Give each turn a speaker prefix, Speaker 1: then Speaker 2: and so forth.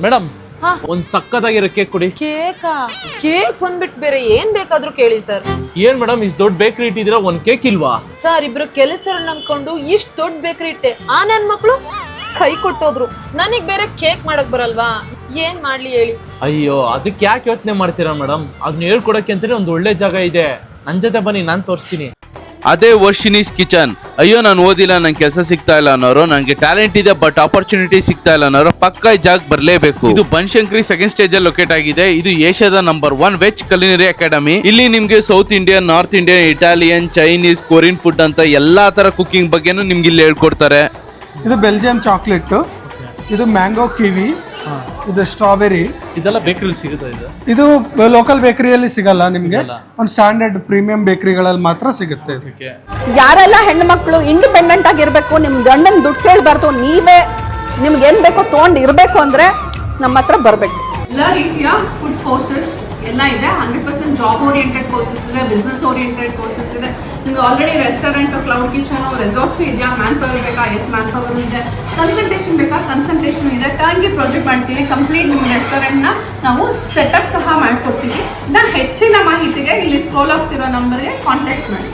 Speaker 1: Madam ಒಂದ್ ಸಕ್ಕತ್ತಾಗಿರೋ cake ಕೊಡಿ.
Speaker 2: Cake ಬಂದ್ಬಿಟ್ಟು ಬೇರೆ ಏನ್ ಬೇಕಾದ್ರೂ ಕೇಳಿ ಸರ್.
Speaker 1: ಏನ್ ಮೇಡಮ್ ಇಷ್ಟು ದೊಡ್ಡ ಬೇಕರಿ ಇಟ್ಟಿದ್ದೀರಾ, ಒಂದ್ ಕೇಕ್ ಇಲ್ವಾ?
Speaker 2: ಸರ್ ಇಬ್ರು ಕೆಲಸರ ನಂಬ್ಕೊಂಡು ಇಷ್ಟ್ ದೊಡ್ಡ ಬೇಕರಿ ಇಟ್ಟೆ, ಆ ನನ್ ಮಕ್ಳು ಕೈ ಕೊಟ್ಟೋದ್ರು. ನನಗ್ ಬೇರೆ ಕೇಕ್ ಮಾಡಕ್ ಬರಲ್ವಾ, ಏನ್ ಮಾಡ್ಲಿ ಹೇಳಿ?
Speaker 1: ಅಯ್ಯೋ ಅದಕ್ಕೆ ಯಾಕೆ ಯೋಚನೆ ಮಾಡ್ತೀರಾ ಮೇಡಮ್, ಅದನ್ನ ಹೇಳ್ಕೊಡಕ್ಕೆ ಅಂತಾನೆ ಒಂದ್ ಒಳ್ಳೆ ಜಾಗ ಇದೆ, ನನ್ ಜೊತೆ ಬನ್ನಿ, ನಾನ್ ತೋರಿಸ್ತೀನಿ.
Speaker 3: ಅದೇ ವರ್ಷಿನೀಸ್ ಕಿಚನ್. ಅಯ್ಯೋ ನಾನು ಓದಿಲ್ಲ, ನಂಗೆ ಕೆಲಸ ಸಿಗ್ತಾ ಇಲ್ಲ ಅನ್ನೋರು, ನನಗೆ ಟ್ಯಾಲೆಂಟ್ ಇದೆ ಬಟ್ ಆಪರ್ಚುನಿಟಿ ಸಿಗ್ತಾ ಇಲ್ಲ ಅನ್ನೋರು ಪಕ್ಕ ಈ ಜಾಗ ಬರಲೇಬೇಕು. ಇದು ಬನಶಂಕರಿ ಸೆಕೆಂಡ್ ಸ್ಟೇಜ್ ಅಲ್ಲಿ ಲೊಕೇಟ್ ಆಗಿದೆ. ಇದು ಏಷ್ಯಾದ ನಂಬರ್ 1 ವೆಜ್ ಕಲಿನರಿ ಅಕಾಡೆಮಿ. ಇಲ್ಲಿ ನಿಮ್ಗೆ south Indian, north Indian, Italian, Chinese, Korean food ಅಂತ ಎಲ್ಲಾ ತರ ಕುಕಿಂಗ್ ಬಗ್ಗೆನೂ ನಿಮ್ಗೆ ಇಲ್ಲಿ ಹೇಳ್ಕೊಡ್ತಾರೆ.
Speaker 4: ಇದು ಬೆಲ್ಜಿಯಂ ಚಾಕ್ಲೇಟ್, ಇದು ಮ್ಯಾಂಗೋ ಕಿವಿ, ಇದು ಸ್ಟ್ರಾಬೆರಿ.
Speaker 1: ಇದೆಲ್ಲ ಬೇಕರಿಲಿ ಸಿಗುತ್ತೆ.
Speaker 4: ಇದು ಲೋಕಲ್ ಬೇಕರಿಯಲ್ಲಿ ಸಿಗಲ್ಲ ನಿಮ್ಗೆ, ಒಂದು ಸ್ಟ್ಯಾಂಡರ್ಡ್ ಪ್ರೀಮಿಯಂ ಬೇಕರಿಗಳಲ್ಲಿ ಮಾತ್ರ ಸಿಗುತ್ತೆ.
Speaker 5: ಯಾರೆಲ್ಲ ಹೆಣ್ಣು ಮಕ್ಕಳು ಇಂಡಿಪೆಂಡೆಂಟ್ ಆಗಿರ್ಬೇಕು, ನಿಮ್ ಗಂಡನ್ ದುಡ್ಡು ಕೇಳಬಾರ್ದು, ನೀವೇ ನಿಮ್ಗೆ ಏನ್ ಬೇಕೋ ತಗೊಂಡು ಇರ್ಬೇಕು ಅಂದ್ರೆ ನಮ್ಮ ಹತ್ರ ಬರ್ಬೇಕು.
Speaker 6: ಎಲ್ಲ ರೀತಿಯ ಫುಡ್ ಕೋರ್ಸಸ್ ಎಲ್ಲ ಇದೆ. 100% ಜಾಬ್ ಓರಿಯೆಂಟೆಡ್ ಕೋರ್ಸಸ್ ಇದೆ, ಬಿಸ್ನೆಸ್ ಓರಿಯೆಂಟೆಡ್ ಕೋರ್ಸಸ್ ಇದೆ. ನಿಮ್ಗೆ already restaurant, cloud kitchen, resorts ಇದೆಯಾ, ಮ್ಯಾನ್ ಪವರ್ ಬೇಕಾ, ಮ್ಯಾನ್ ಪವರ್ ಇದೆ. ಕನ್ಸಲ್ಟೇಷನ್ ಬೇಕಾ, ಕನ್ಸಲ್ಟೇಷನ್ ಇದೆ. ಟರ್ನ್ಗೆ ಪ್ರಾಜೆಕ್ಟ್ ಮಾಡ್ತೀವಿ, ಕಂಪ್ಲೀಟ್ ನಿಮ್ಮ ರೆಸ್ಟೋರೆಂಟ್ನ ನಾವು ಸೆಟಪ್ ಸಹ ಮಾಡ್ಕೊಡ್ತೀವಿ. ಇನ್ನು ಹೆಚ್ಚಿನ ಮಾಹಿತಿಗೆ ಇಲ್ಲಿ ಸ್ಕ್ರೋಲ್ ಆಗ್ತಿರೋ ನಂಬರ್ಗೆ ಕಾಂಟ್ಯಾಕ್ಟ್ ಮಾಡಿ.